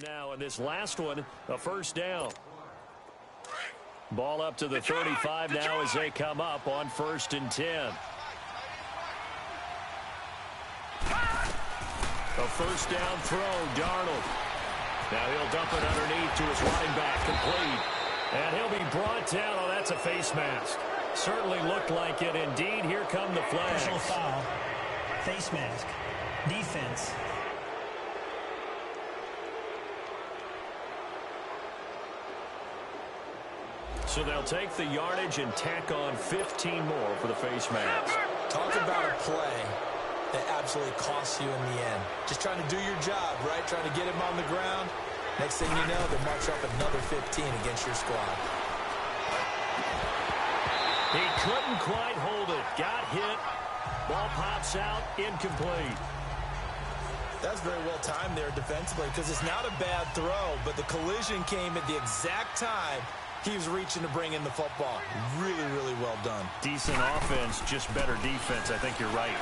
Now in this last one, a first down. Ball up to the 35 now as they come up on 1st and 10. A first down throw, Darnold. Now he'll dump it underneath to his running back, complete. And he'll be brought down. Oh, that's a face mask. Certainly looked like it. Indeed, here come the flags. Personal foul, face mask, defense. So they'll take the yardage and tack on 15 more for the face mask. Talk about a play that absolutely costs you in the end. Just trying to do your job, right? Trying to get him on the ground. Next thing you know, they march up another 15 against your squad. He couldn't quite hold it. Got hit. Ball pops out. Incomplete. That's very well timed there defensively because it's not a bad throw, but the collision came at the exact time he was reaching to bring in the football. Really, really well done. Decent offense, just better defense. I think you're right.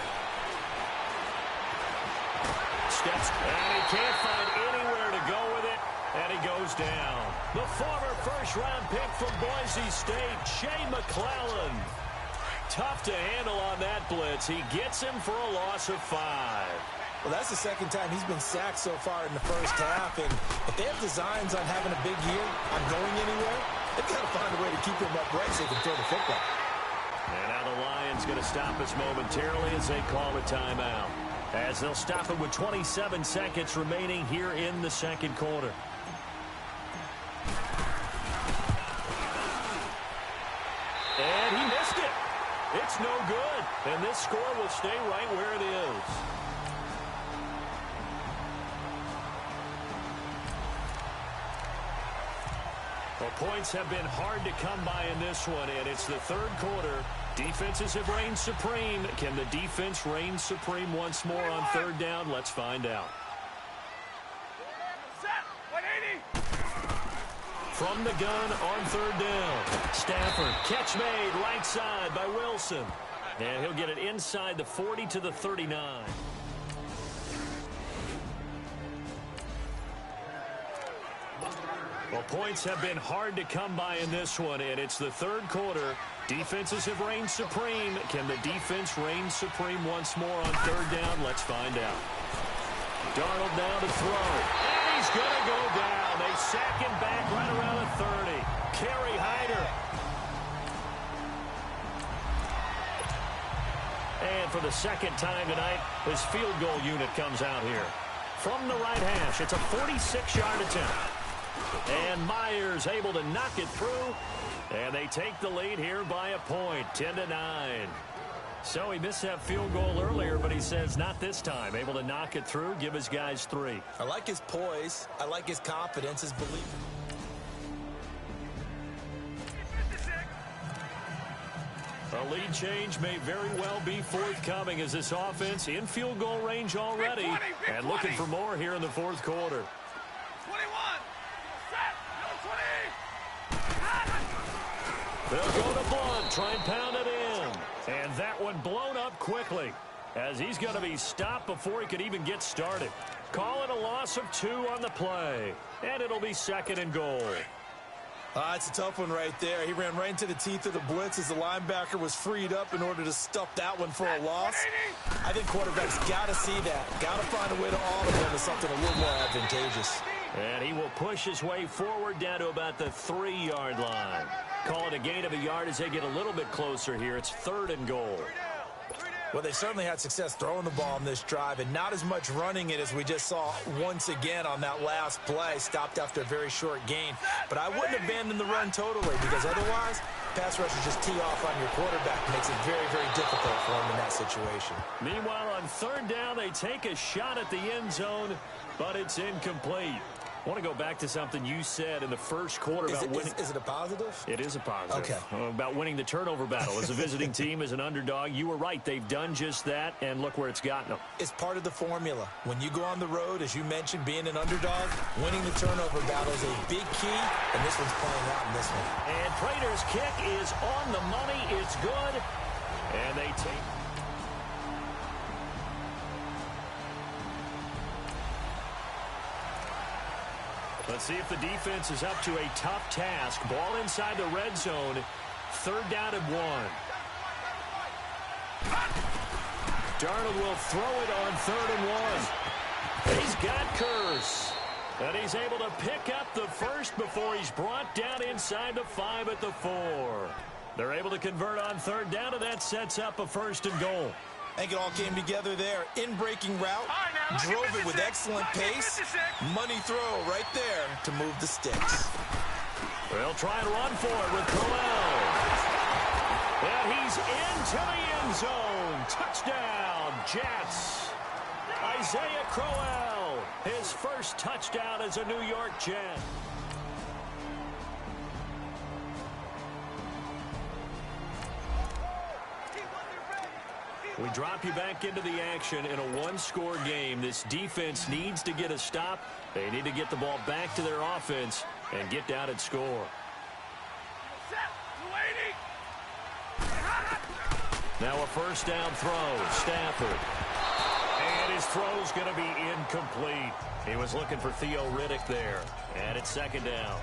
Steps, and he can't find anywhere to go with it, and he goes down. The former first-round pick from Boise State, Shea McClellan. Tough to handle on that blitz. He gets him for a loss of 5. Well, that's the second time he's been sacked so far in the first half, and if they have designs on having a big year, on going anywhere, they've got to find a way to keep him upright so they can throw the football. And now the Lions going to stop us momentarily as they call a timeout. As they'll stop it with 27 seconds remaining here in the second quarter. And he missed it. It's no good. And this score will stay right where it is. Well, points have been hard to come by in this one, and it's the third quarter. Defenses have reigned supreme. Can the defense reign supreme once more on third down? Let's find out. From the gun on third down. Stafford, catch made, right side by Wilson. And he'll get it inside the 40 to the 39. Well, points have been hard to come by in this one, and it's the third quarter. Defenses have reigned supreme. Can the defense reign supreme once more on third down? Let's find out. Darnold now to throw. And he's going to go down. They sack him back right around the 30. Kerry Hyder. And for the second time tonight, his field goal unit comes out here. From the right hash, it's a 46-yard attempt. And Myers able to knock it through. And they take the lead here by a point, 10-9. So he missed that field goal earlier, but he says not this time. Able to knock it through, give his guys 3. I like his poise. I like his confidence, his belief. A lead change may very well be forthcoming as this offense in field goal range already. And looking for more here in the fourth quarter. 21. Set. No 20. They'll go to Blunt, try and pound it in. And that one blown up quickly as he's going to be stopped before he could even get started. Call it a loss of 2 on the play. And it'll be 2nd and goal. It's a tough one right there. He ran right into the teeth of the blitz as the linebacker was freed up in order to stuff that one for a loss. I think quarterbacks got to see that. Got to find a way to audible into something a little more advantageous. And he will push his way forward down to about the 3-yard line. Call it a gain of a yard as they get a little bit closer here. It's 3rd and goal. Well, they certainly had success throwing the ball on this drive and not as much running it as we just saw once again on that last play. Stopped after a very short gain. But I wouldn't abandon the run totally because otherwise, pass rushers just tee off on your quarterback. Makes it very, very difficult for him in that situation. Meanwhile, on 3rd down, they take a shot at the end zone, but it's incomplete. I want to go back to something you said in the first quarter about winning. Is it a positive? It is a positive. Okay. About winning the turnover battle. As a visiting team, as an underdog, you were right. They've done just that, and look where it's gotten them. It's part of the formula. When you go on the road, as you mentioned, being an underdog, winning the turnover battle is a big key, and this one's playing out in this one. And Prater's kick is on the money. It's good, and they take... Let's see if the defense is up to a tough task. Ball inside the red zone. 3rd down and 1. Darnold will throw it on 3rd and 1. He's got Kearse. And he's able to pick up the first before he's brought down inside the 5 at the 4. They're able to convert on 3rd down, and that sets up a 1st and goal. I think it all came together there. In-breaking route, drove it with excellent pace. Money throw right there to move the sticks. They'll try and run for it with Crowell. And he's into the end zone. Touchdown, Jets. Isaiah Crowell, his first touchdown as a New York Jet. We drop you back into the action in a one-score game. This defense needs to get a stop. They need to get the ball back to their offense and get down and score. Now a 1st down throw. Stafford. And his throw's going to be incomplete. He was looking for Theo Riddick there. And it's 2nd down.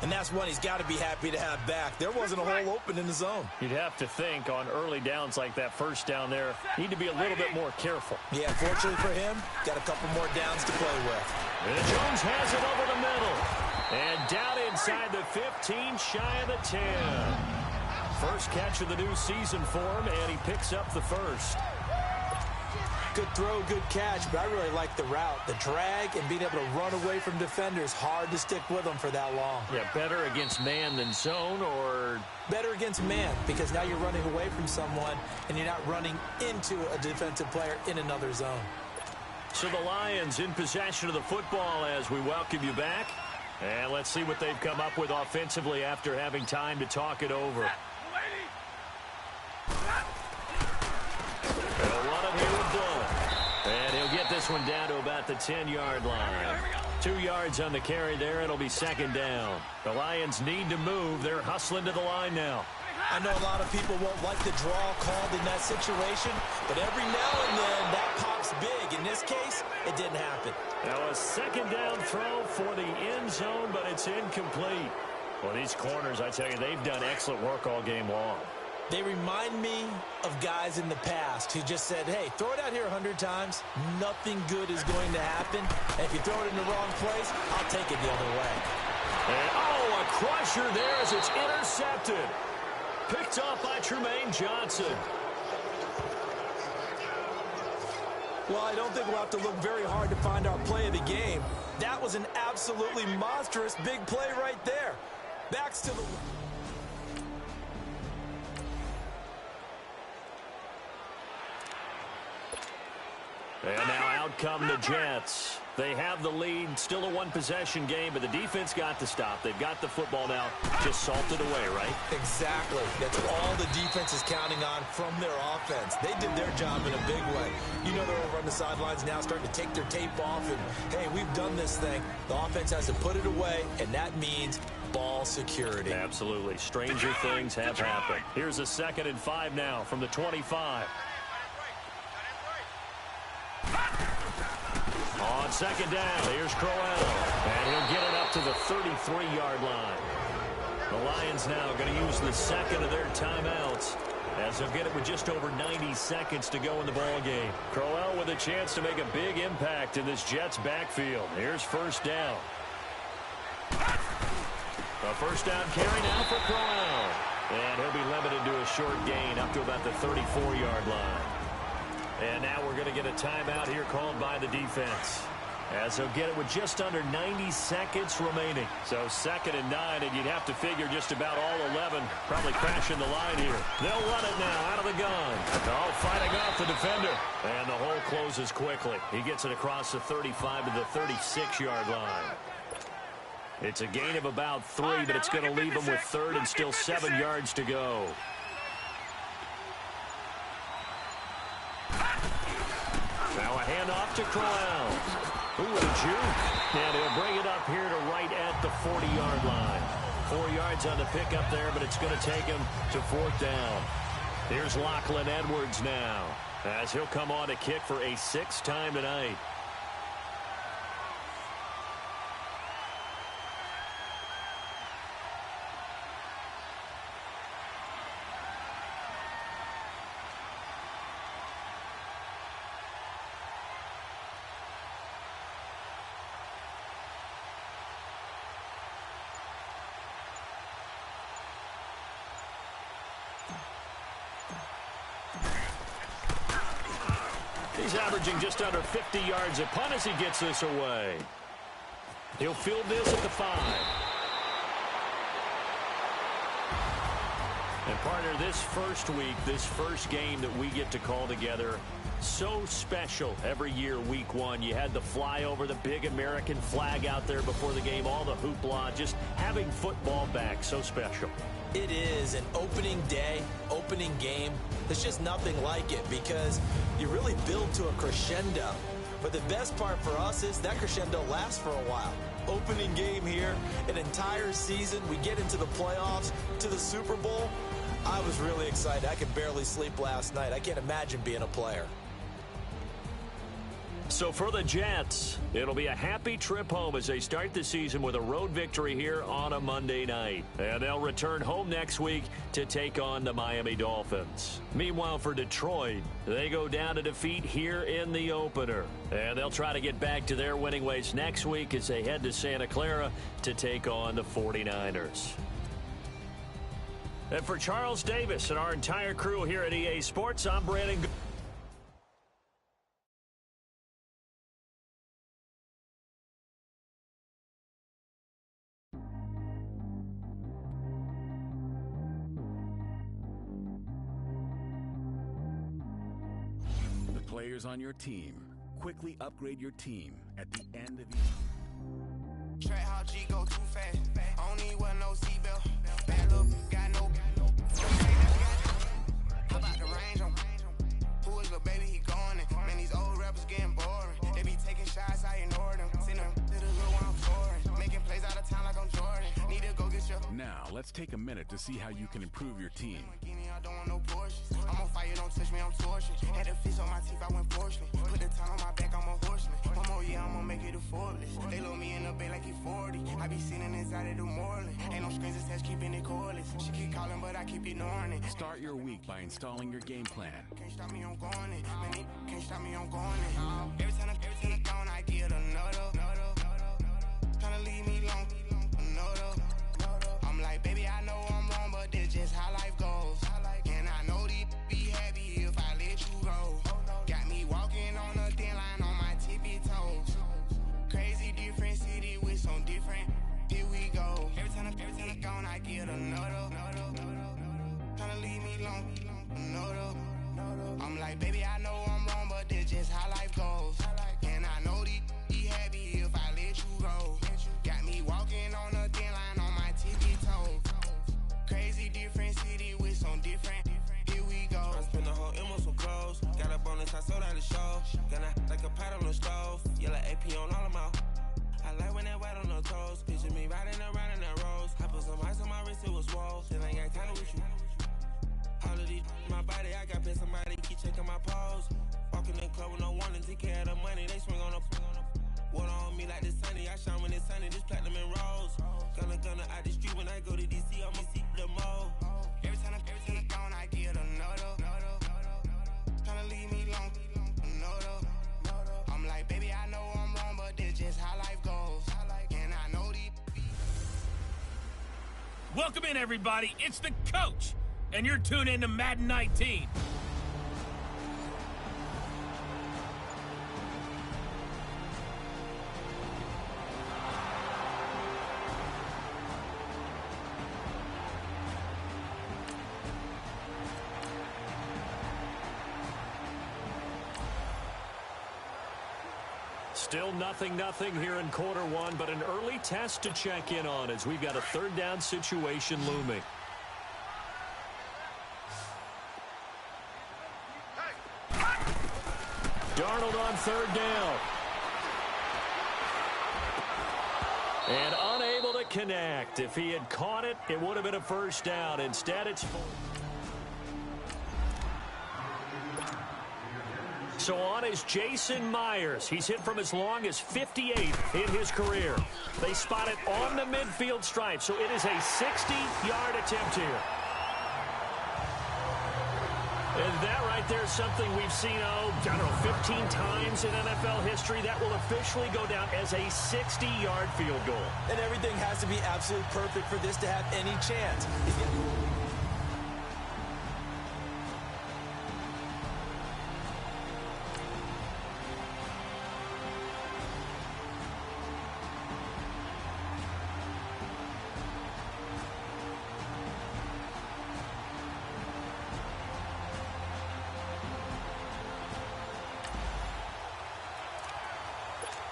And that's one he's got to be happy to have back. There wasn't a hole open in the zone. You'd have to think on early downs like that 1st down there, need to be a little bit more careful. Yeah, fortunately for him, got a couple more downs to play with. And Jones has it over the middle. And down inside the 15, shy of the 10. First catch of the new season for him, and he picks up the 1st. Good throw, good catch, but I really like the route. The drag and being able to run away from defenders, hard to stick with them for that long. Yeah, better against man than zone, or? Better against man, because now you're running away from someone and you're not running into a defensive player in another zone. So the Lions in possession of the football as we welcome you back. And let's see what they've come up with offensively after having time to talk it over. They'll run it here with Blunt. And he'll get this one down to about the 10-yard line. 2 yards on the carry there. It'll be 2nd down. The Lions need to move. They're hustling to the line now. I know a lot of people won't like the draw called in that situation, but every now and then that pops big. In this case, it didn't happen. Now a 2nd down throw for the end zone, but it's incomplete. Well, these corners, I tell you, they've done excellent work all game long. They remind me of guys in the past who just said, hey, throw it out here 100 times. Nothing good is going to happen. And if you throw it in the wrong place, I'll take it the other way. And, a crusher there as it's intercepted. Picked off by Trumaine Johnson. Well, I don't think we'll have to look very hard to find our play of the game. That was an absolutely monstrous big play right there. Backs to the... And now out come the Jets. They have the lead, still a one-possession game, but the defense got to stop. They've got the football now, just salted away, right? Exactly. That's all the defense is counting on from their offense. They did their job in a big way. You know they're over on the sidelines now starting to take their tape off, and, hey, we've done this thing. The offense has to put it away, and that means ball security. Absolutely. Stranger things have happened. Here's a 2nd and 5 now from the 25. On 2nd down, here's Crowell. And he'll get it up to the 33-yard line. The Lions now going to use the 2nd of their timeouts as they'll get it with just over 90 seconds to go in the ball game. Crowell with a chance to make a big impact in this Jets backfield. Here's 1st down. A 1st down carry now for Crowell. And he'll be limited to a short gain up to about the 34-yard line. And now we're going to get a timeout here called by the defense, as they'll get it with just under 90 seconds remaining. So 2nd and 9, and you'd have to figure just about all 11 probably crashing the line here. They'll run it now out of the gun. Oh, fighting off the defender. And the hole closes quickly. He gets it across the 35 to the 36-yard line. It's a gain of about 3, but it's going to leave him with 3rd and still 7 yards to go. Now a handoff to Crowell. Ooh, with a juke. And he'll bring it up here to right at the 40-yard line. 4 yards on the pickup there, but it's going to take him to 4th down. Here's Lachlan Edwards now, as he'll come on to kick for a 6th time tonight. He's averaging just under 50 yards a punt as he gets this away. He'll field this at the 5. And partner, this first week, this first game that we get to call together, so special every year, week 1. You had the flyover, the big American flag out there before the game, all the hoopla, just having football back, so special. It is an opening day, opening game. There's just nothing like it because you really build to a crescendo. But the best part for us is that crescendo lasts for a while. Opening game here, an entire season. We get into the playoffs, to the Super Bowl. I was really excited. I could barely sleep last night. I can't imagine being a player. So for the Jets, it'll be a happy trip home as they start the season with a road victory here on a Monday night. And they'll return home next week to take on the Miami Dolphins. Meanwhile, for Detroit, they go down to defeat here in the opener. And they'll try to get back to their winning ways next week as they head to Santa Clara to take on the 49ers. And for Charles Davis and our entire crew here at EA Sports, I'm Brandon. The players on your team. Quickly upgrade your team at the end of each. Track how G go too fast. I don't need no seatbelt. Bad little got no. How about the range on? Who is the baby? He going in. Man, these old rappers getting boring. They be taking shots, I ignore them. Send them to the little one I'm touring. Making plays out of town like I'm Jordan. Need to go get your. Now, let's take a minute to see how you can improve your team. I don't want no Porsches. I'm on fire, don't touch me, I'm torching. Had a fish on my teeth, I went porcelain. Put the time on my back, I'm a horseman. One more year, I'm gonna make it a Forbes. They load me in the bay like he 40. I be sitting inside of the Moreland. Ain't no screens attached, keeping it cordless. She keep calling, but I keep ignoring it. Start your week by installing your game plan. Can't stop me, I'm going it. Man, it can't stop me, I'm going it. Every time I gone, I get another. Tryna leave me long, another. I'm like, baby, I know I'm wrong, but this just how life goes. And I know these be happy if I let you go. Got me walking on a thin line on my tippy toes. Crazy different city with some different. Here we go. Every time I gone, I get another. Tryna leave me long, another. I'm like, baby, I know I'm wrong, but this just how life goes. And I know these be happy if I let you go. Got me walking on a thin line on my tippy toes. Crazy different city with some different. Here we go. I spent the whole M on some clothes. Got up on this, I sold out the show. Gonna like a pot on the stove. Yellow AP on all of my. I like when that white on the toes. Picture me riding around in that rose. I put some ice on my wrist, it was swole. Still ain't got time with you. All of these my body, I got paid somebody keep checking my pose. Walking in the club with no warning, take care of the money. They swing on the. Water on me like the sunny, I shine when it's sunny, this platinum and rose. Gonna out the street when I go to DC, I'ma see the mall. Every time I gone, I get another. Tryna leave me long, another. I'm like, baby, I know I'm wrong, but this just how life goes. And I know these. Welcome in, everybody. It's the coach, and you're tuned in to Madden 19. Still 0-0 here in quarter one, but an early test to check in on as we've got a third down situation looming. Darnold on third down. And unable to connect. If he had caught it, it would have been a first down. Instead, it's full. So on is Jason Myers. He's hit from as long as 58 in his career. They spot it on the midfield stripe, so it is a 60-yard attempt here. And that right there is something we've seen, I don't know, 15 times in NFL history. That will officially go down as a 60-yard field goal. And everything has to be absolutely perfect for this to have any chance.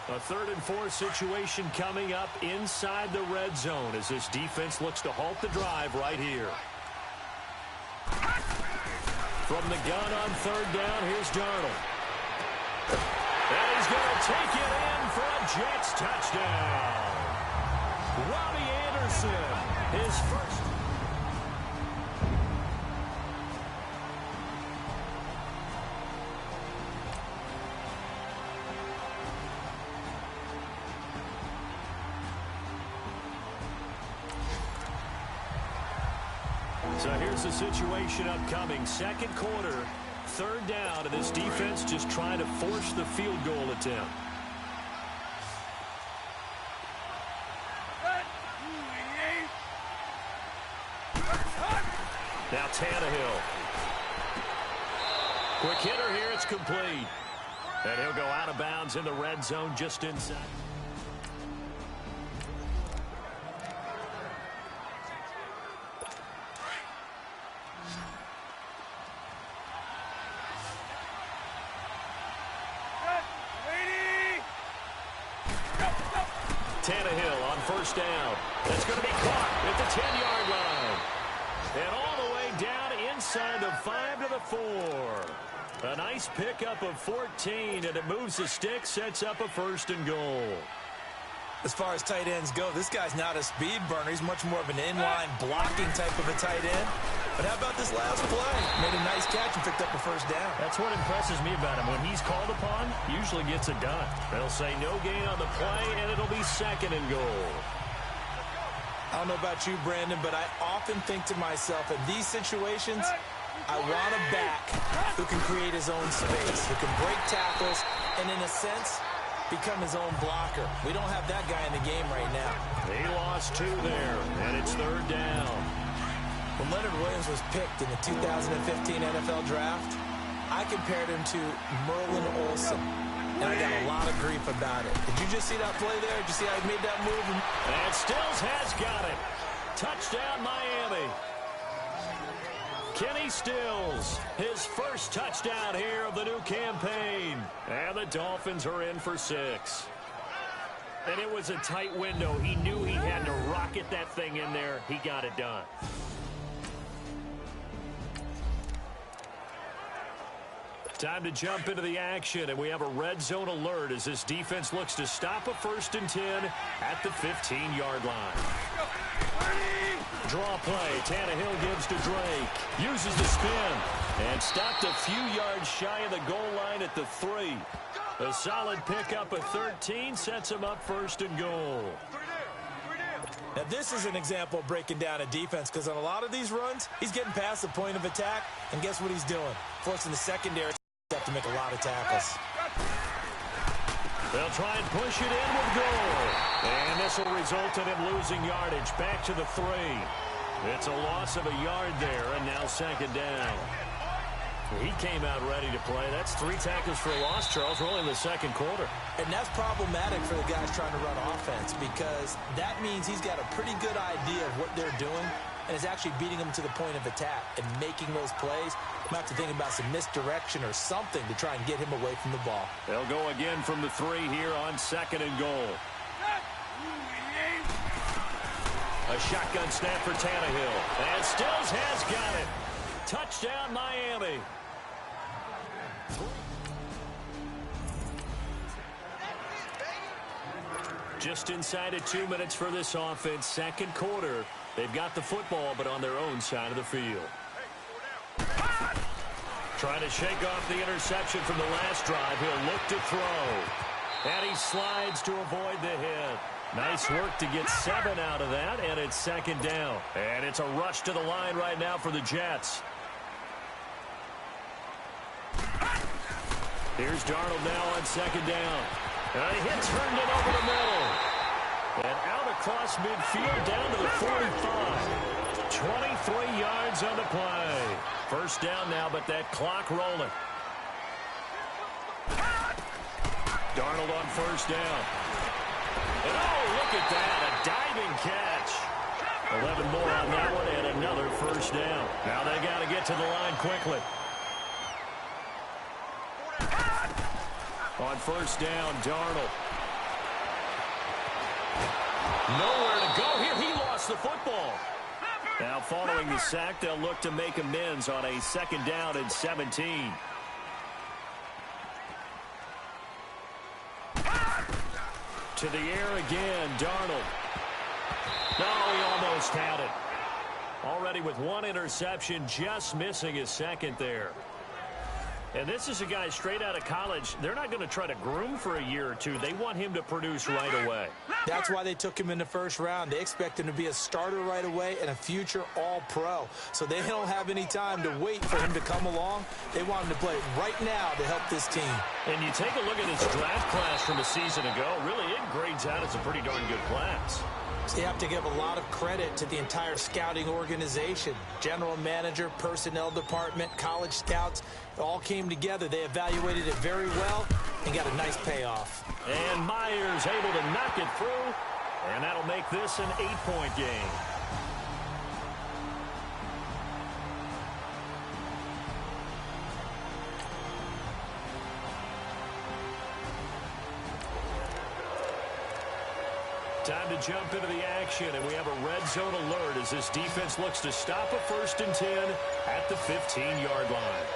A 3rd and 4 situation coming up inside the red zone as this defense looks to halt the drive right here. From the gun on 3rd down, here's Darnold. And he's going to take it in for a Jets touchdown. Robbie Anderson, his first. So here's the situation upcoming. 2nd quarter, 3rd down, and this defense just trying to force the field goal attempt. Now Tannehill. Quick hitter here, it's complete. And he'll go out of bounds in the red zone just inside. Tannehill on 1st down. That's going to be caught at the 10-yard line. And all the way down inside the 5 to the 4. A nice pickup of 14, and it moves the stick, sets up a 1st and goal. As far as tight ends go, this guy's not a speed burner. He's much more of an inline blocking type of a tight end. But how about this last play? Made a nice catch and picked up a 1st down. That's what impresses me about him. When he's called upon, usually gets it done. They'll say no gain on the play, and it'll be 2nd and goal. I don't know about you, Brandon, but I often think to myself, in these situations, I want a back who can create his own space, who can break tackles, and in a sense, become his own blocker. We don't have that guy in the game right now. He lost 2 there, and it's 3rd down. When Leonard Williams was picked in the 2015 NFL Draft, I compared him to Merlin Olsen, and I got a lot of grief about it. Did you just see that play there? Did you see how he made that move? And Stills has got it. Touchdown, Miami. Kenny Stills, his first touchdown here of the new campaign. And the Dolphins are in for 6. And it was a tight window. He knew he had to rocket that thing in there. He got it done. Time to jump into the action, and we have a red zone alert as this defense looks to stop a 1st and 10 at the 15-yard line. Draw play. Tannehill gives to Drake. Uses the spin. And stopped a few yards shy of the goal line at the 3. A solid pickup of 13 sets him up 1st and goal. Now, this is an example of breaking down a defense, because on a lot of these runs, he's getting past the point of attack, and guess what he's doing? Forcing the secondary to make a lot of tackles. They'll try and push it in with goal. And this will result in him losing yardage back to the 3. It's a loss of a yard there, and now 2nd down. He came out ready to play. That's 3 tackles for a loss, Charles. We're only in the 2nd quarter. And that's problematic for the guys trying to run offense, because that means he's got a pretty good idea of what they're doing and is actually beating them to the point of attack and making those plays. Might have to think about some misdirection or something to try and get him away from the ball. They'll go again from the 3 here on 2nd and goal. A shotgun snap for Tannehill. And Stills has got it. Touchdown, Miami. Just inside of 2 minutes for this offense. 2nd quarter. They've got the football, but on their own side of the field. Trying to shake off the interception from the last drive. He'll look to throw. And he slides to avoid the hit. Nice work to get 7 out of that, and it's 2nd down. And it's a rush to the line right now for the Jets. Here's Darnold now on 2nd down. And he hits Herndon over the middle. And out across midfield down to the 45. 23 yards on the play. 1st down now, but that clock rolling. Darnold on 1st down. And oh, look at that, a diving catch. 11 more on that one, and another 1st down. Now they got to get to the line quickly. On 1st down, Darnold. Nowhere to go here. He lost the football. Now, following the sack, they'll look to make amends on a 2nd down and 17. To the air again, Darnold. No, he almost had it. Already with 1 interception, just missing his 2nd there. And this is a guy straight out of college. They're not going to try to groom for a year or 2. They want him to produce right away. That's why they took him in the 1st round. They expect him to be a starter right away and a future All-Pro. So they don't have any time to wait for him to come along. They want him to play right now to help this team. And you take a look at his draft class from a season ago. Really, it grades out as a pretty darn good class. So you have to give a lot of credit to the entire scouting organization. General manager, personnel department, college scouts, it all came together. They evaluated it very well and got a nice payoff. And Myers able to knock it through, and that'll make this an 8-point game. Time to jump into the action, and we have a red zone alert as this defense looks to stop a 1st and 10 at the 15-yard line.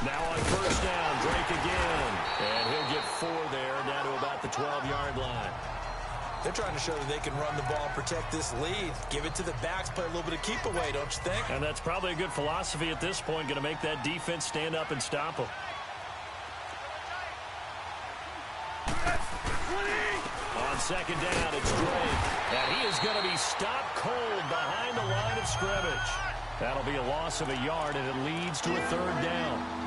Now on 1st down, Drake again, and he'll get 4 there, down to about the 12-yard line. They're trying to show that they can run the ball and protect this lead. Give it to the backs, play a little bit of keep away, don't you think? And that's probably a good philosophy at this point, going to make that defense stand up and stop them. On 2nd down, it's Drake. And he is going to be stopped cold behind the line of scrimmage. That'll be a loss of a yard, and it leads to a 3rd down.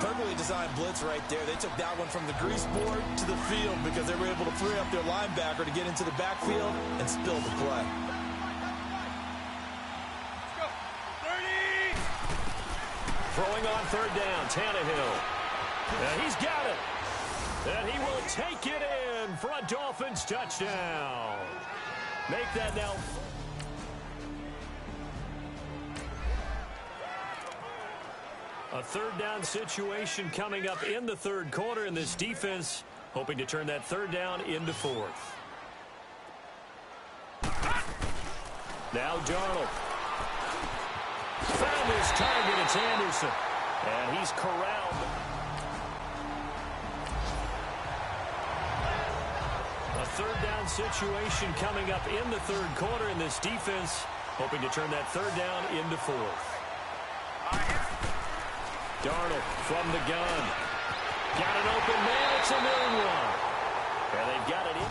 Perfectly designed blitz right there. They took that one from the grease board to the field because they were able to free up their linebacker to get into the backfield and spill the play. Throwing on 3rd down, Tannehill. And he's got it. And he will take it in for a Dolphins touchdown. Make that now. A 3rd down situation coming up in the 3rd quarter, and this defense hoping to turn that 3rd down into 4th. Now Darnold. Found his target. It's Anderson. And he's corralled. A 3rd down situation coming up in the 3rd quarter, and this defense hoping to turn that 3rd down into 4th. Darnold from the gun. Got an open man. It's a noon one. And they've got it in.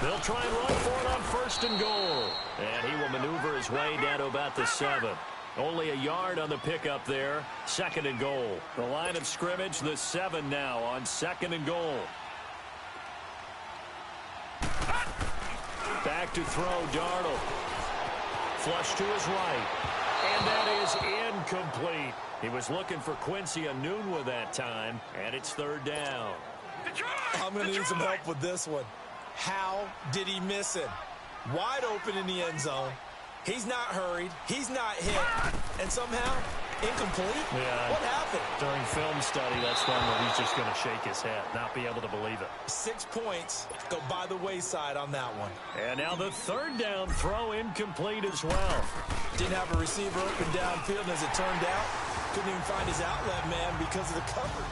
They'll try and run for it on 1st and goal. And he will maneuver his way down to about the 7. Only a yard on the pickup there. 2nd and goal. The line of scrimmage, the 7 now on 2nd and goal. Back to throw, Darnold. Flush to his right. And that is incomplete. He was looking for Quincy Enunwa that time, and it's 3rd down. I'm going to need some help with this one. How did he miss it? Wide open in the end zone. He's not hurried. He's not hit. And somehow, incomplete? Yeah. What happened? During film study, that's one where he's just going to shake his head, not be able to believe it. 6 points go by the wayside on that one. And now the 3rd down throw incomplete as well. Didn't have a receiver open downfield, as it turned out. Couldn't even find his outlet man because of the cover.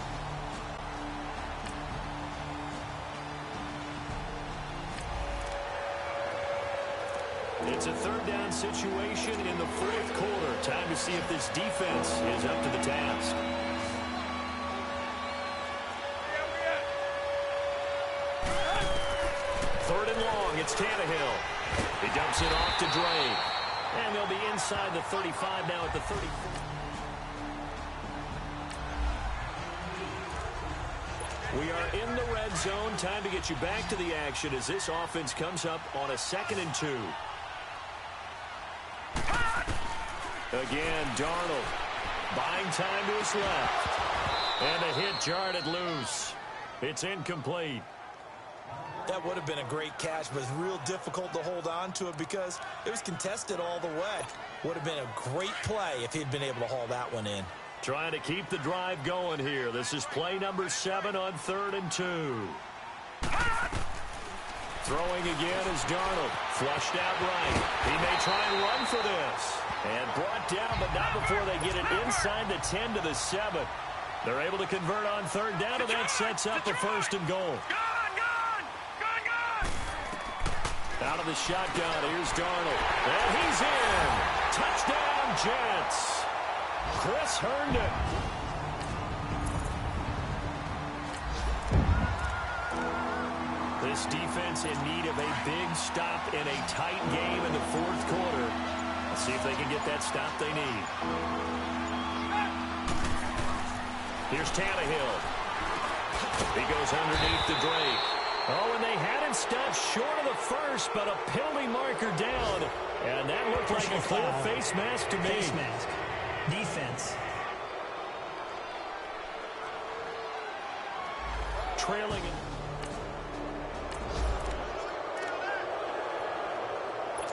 It's a 3rd down situation in the 4th quarter. Time to see if this defense is up to the task. Third and long, it's Tannehill. He dumps it off to Drake. And they'll be inside the 35 now at the 34. We are in the red zone. Time to get you back to the action as this offense comes up on a 2nd and 2. Again, Darnold buying time to his left. And the hit jarred it loose. It's incomplete. That That would have been a great catch, but it's real difficult to hold on to it because it was contested all the way. Would have been a great play if he'd been able to haul that one in. Trying to keep the drive going here. This is play number 7 on 3rd and 2. Throwing again is Darnold. Flushed out right. He may try and run for this. And brought down, but not before they get it inside the 10 to the 7. They're able to convert on 3rd down, and that sets up a 1st and goal. Out of the shotgun, here's Darnold. And he's in. Touchdown, Jets. Chris Herndon. This defense in need of a big stop in a tight game in the 4th quarter. Let's see if they can get that stop they need. Here's Tannehill. He goes underneath the Drake. Oh, and they had it stopped short of the 1st, but a penalty marker down. And that looked like a clear face mask to me. Face mask. Defense. Trailing.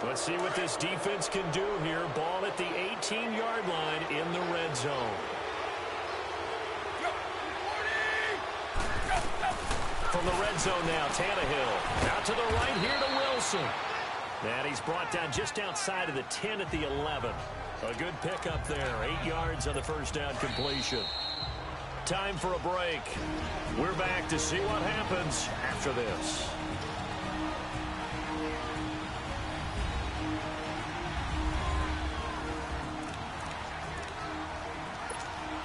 Let's see what this defense can do here. Ball at the 18-yard line in the red zone. From the red zone now, Tannehill. Out to the right here to Wilson. And he's brought down just outside of the 10 at the 11. A good pickup there. 8 yards on the 1st down completion. Time for a break. We're back to see what happens after this.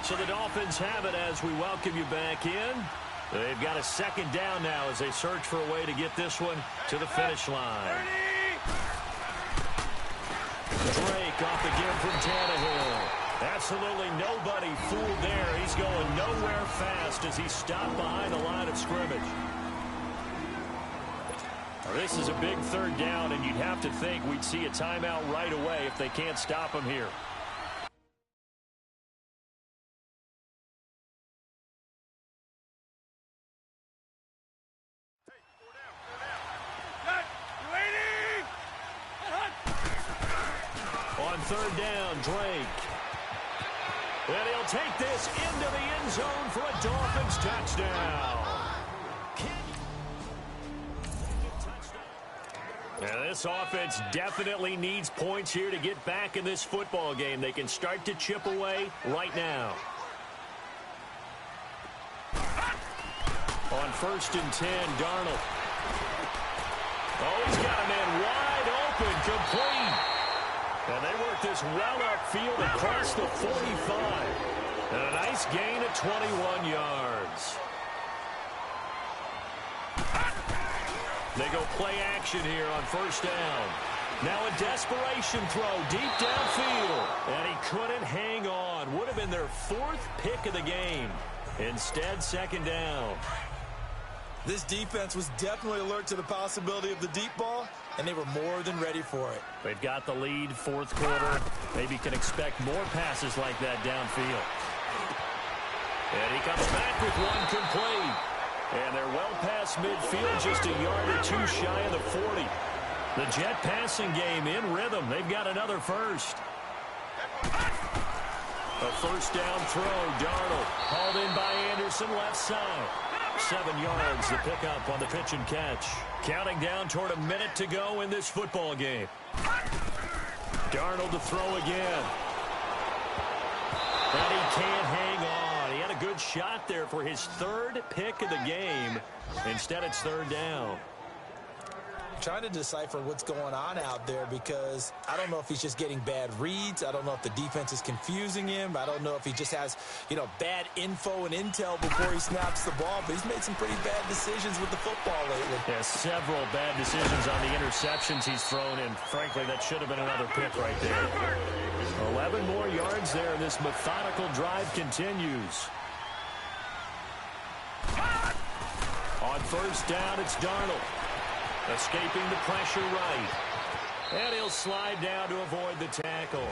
So the Dolphins have it as we welcome you back in. They've got a 2nd down now as they search for a way to get this one to the finish line. Drake off the give from Tannehill. Absolutely nobody fooled there. He's going nowhere fast as he stopped behind the line of scrimmage. This is a big 3rd down, and you'd have to think we'd see a timeout right away if they can't stop him here. On 3rd down, Drake. And he'll take this into the end zone for a Dolphins touchdown. Now this offense definitely needs points here to get back in this football game. They can start to chip away right now. On 1st and 10, Darnold. Oh, he's got a man wide open, complete. And they work this well upfield across the 45. And a nice gain of 21 yards. They go play action here on 1st down. Now a desperation throw deep downfield. And he couldn't hang on. Would have been their 4th pick of the game. Instead, 2nd down. This defense was definitely alert to the possibility of the deep ball, and they were more than ready for it. They've got the lead, 4th quarter. Maybe can expect more passes like that downfield. And he comes back with one complete. And they're well past midfield, just a yard or 2 shy of the 40. The Jet passing game in rhythm. They've got another 1st. A 1st down throw, Darnold. Hauled in by Anderson, left side. 7 yards, the pickup on the pitch and catch. Counting down toward a minute to go in this football game. Darnold to throw again. And he can't hang on. He had a good shot there for his 3rd pick of the game. Instead, it's 3rd down. Trying to decipher what's going on out there because I don't know if he's just getting bad reads. I don't know if the defense is confusing him. I don't know if he just has, bad info and intel before he snaps the ball. But he's made some pretty bad decisions with the football lately. Yeah, several bad decisions on the interceptions he's thrown, and frankly, that should have been another pick right there. 11 more yards there, and this methodical drive continues. On 1st down, it's Darnold. Escaping the pressure right. And he'll slide down to avoid the tackle.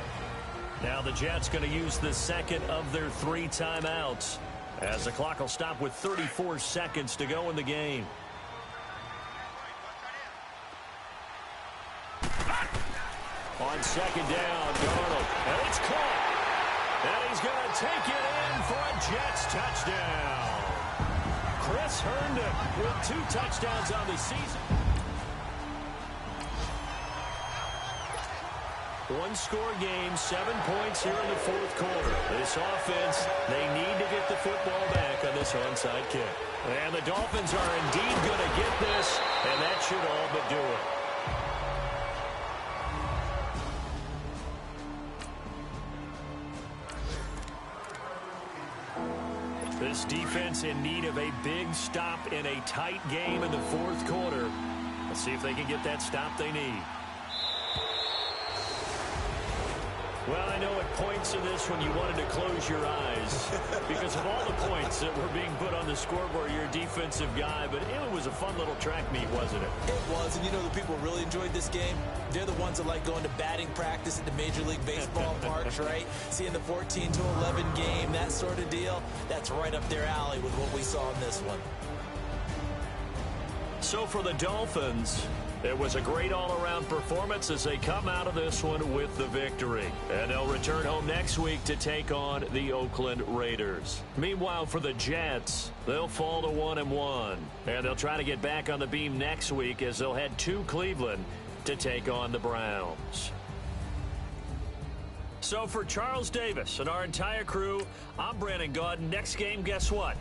Now the Jets going to use the 2nd of their 3 timeouts as the clock will stop with 34 seconds to go in the game. On second down, Darnold. And it's caught. And he's going to take it in for a Jets touchdown. Chris Herndon with 2 touchdowns on the season. One-score game, 7 points here in the fourth quarter. This offense, they need to get the football back on this onside kick. And the Dolphins are indeed going to get this, and that should all but do it. This defense in need of a big stop in a tight game in the fourth quarter. Let's see if they can get that stop they need. Well, I know at points in this when you wanted to close your eyes because of all the points that were being put on the scoreboard, you're a defensive guy, but it was a fun little track meet, wasn't it? It was, and you know the people really enjoyed this game? They're the ones that like going to batting practice at the Major League Baseball parks, right? Seeing the 14-11 game, that sort of deal, that's right up their alley with what we saw in this one. So for the Dolphins, it was a great all-around performance as they come out of this one with the victory. And they'll return home next week to take on the Oakland Raiders. Meanwhile, for the Jets, they'll fall to 1-1. And they'll try to get back on the beam next week as they'll head to Cleveland to take on the Browns. So for Charles Davis and our entire crew, I'm Brandon Gaudin. Next game, guess what?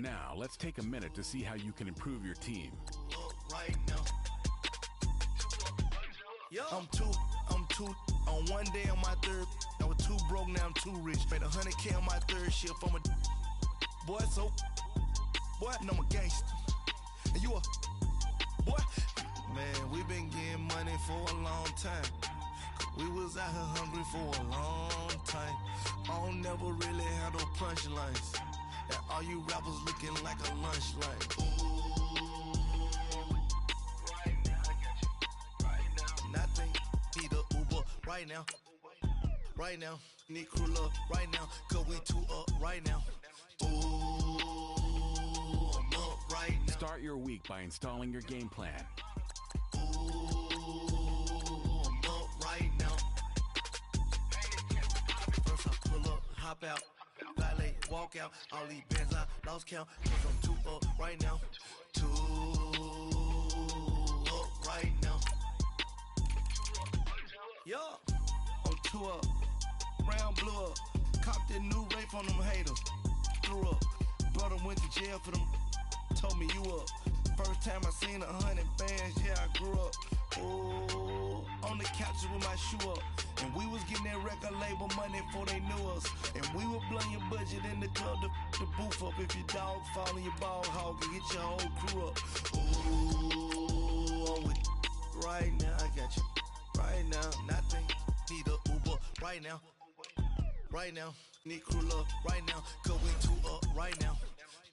Now, let's take a minute to see how you can improve your team. Right now. I'm two. On one day on my third, I was too broke, now I'm too rich. Made 100K on my third shift. I'm a boy, so boy, and I'm a gangster. And you a boy. Man, we been getting money for a long time. We was out here hungry for a long time. I don't never really have no punchlines. And all you rappers looking like a lunch line. Right now, I got you. Right now, nothing. Need a Uber right now. Right now, need crew love right now. Cause we two up right now. Ooh, I'm up right now. Start your week by installing your game plan. Ooh, I'm up right now. First I pull up, hop out. Valet, walk out, all these bands I lost count. Cause I'm two up right now. Two up right now. Yo, I'm two up. Round blew up. Copped that new rape on them haters. Threw up. Brother went to jail for them. Told me you up. First time I seen 100 bands, yeah, I grew up. Ooh, on the couches with my shoe up. And we was getting that record label money before they knew us. And we were blowing your budget in the club to boof up. If your dog fall in your ball hog and get your whole crew up. Ooh, I'm with right now, I got you. Right now, nothing. Need a Uber right now. Right now, need crew love right now. Cause we two up right now.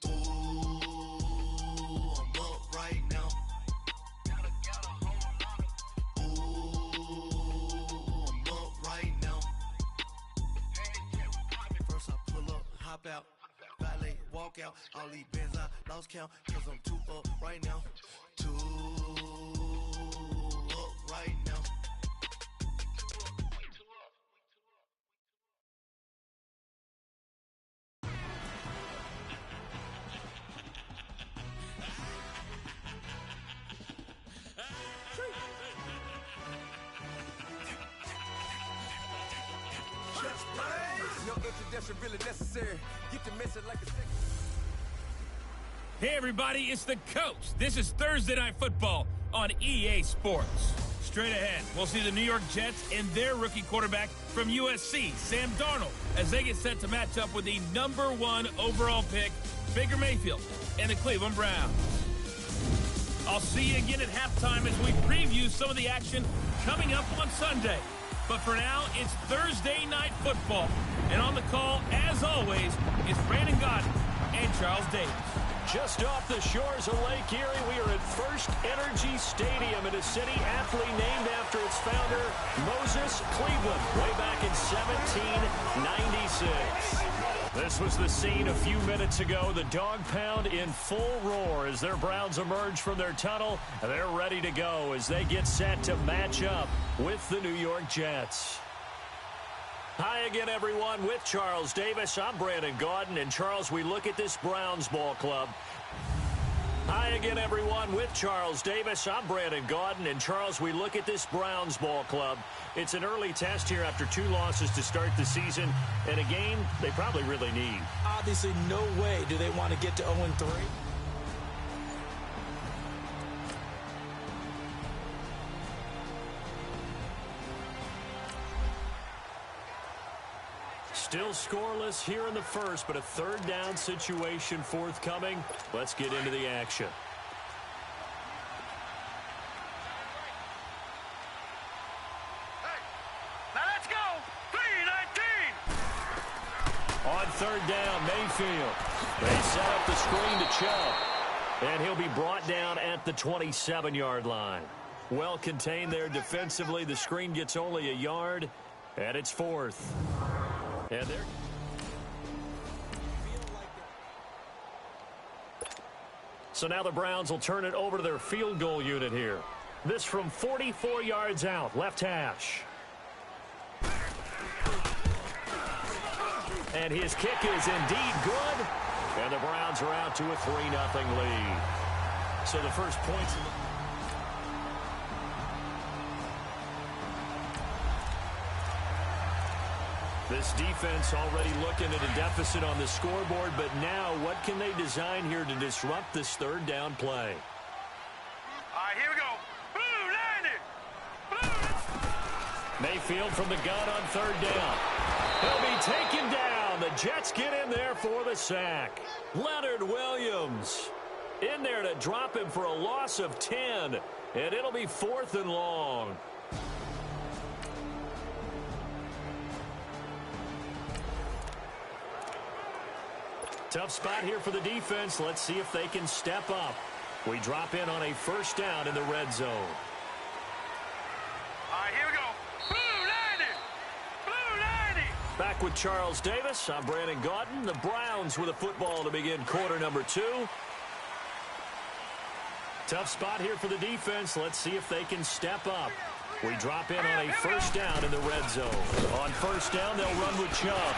Ooh, I'm up right now. Hop out, valet, walk out, all these bands I lost count, cause I'm two up right now, two up right now. No introduction really necessary. Get the message like a second. Hey, everybody, it's the coach. This is Thursday Night Football on EA Sports. Straight ahead, we'll see the New York Jets and their rookie quarterback from USC, Sam Darnold, as they get set to match up with the #1 overall pick, Baker Mayfield and the Cleveland Browns. I'll see you again at halftime as we preview some of the action coming up on Sunday. But for now, it's Thursday Night Football. And on the call, as always, is Brandon Gaudin and Charles Davis. Just off the shores of Lake Erie, we are at First Energy Stadium in a city aptly named after its founder, Moses Cleveland, way back in 1796. This was the scene a few minutes ago. The dog pound in full roar as their Browns emerge from their tunnel. They're ready to go as they get set to match up with the New York Jets. Hi again, everyone. With Charles Davis, I'm Brandon Gaudin. And Charles, we look at this Browns ball club. Hi again, everyone. With Charles Davis, I'm Brandon Gaudin. And Charles, we look at this Browns ball club. It's an early test here after 2 losses to start the season, and a game they probably really need. Obviously, no way do they want to get to 0-3. Still scoreless here in the first, but a third down situation forthcoming. Let's get into the action. On third down, Mayfield. They set up the screen to Chubb. And he'll be brought down at the 27-yard line. Well contained there defensively. The screen gets only a yard, and it's 4th. And there. So now the Browns will turn it over to their field goal unit here. This from 44 yards out, left hash. And his kick is indeed good. And the Browns are out to a 3-0 lead. So the first points. This defense already looking at a deficit on the scoreboard, but now what can they design here to disrupt this third down play? All right, here we go. Blue, land it. Blue. Mayfield from the gun on third down. He'll be taken down. The Jets get in there for the sack. Leonard Williams in there to drop him for a loss of 10, and it'll be 4th and long. Tough spot here for the defense. Let's see if they can step up. We drop in on a first down in the red zone. All right, here we go. Blue, land it. Blue, land it. Back with Charles Davis. I'm Brandon Gaudin. The Browns with a football to begin quarter number 2. Tough spot here for the defense. Let's see if they can step up. We drop in on a first down in the red zone. On first down, they'll run with Chubb.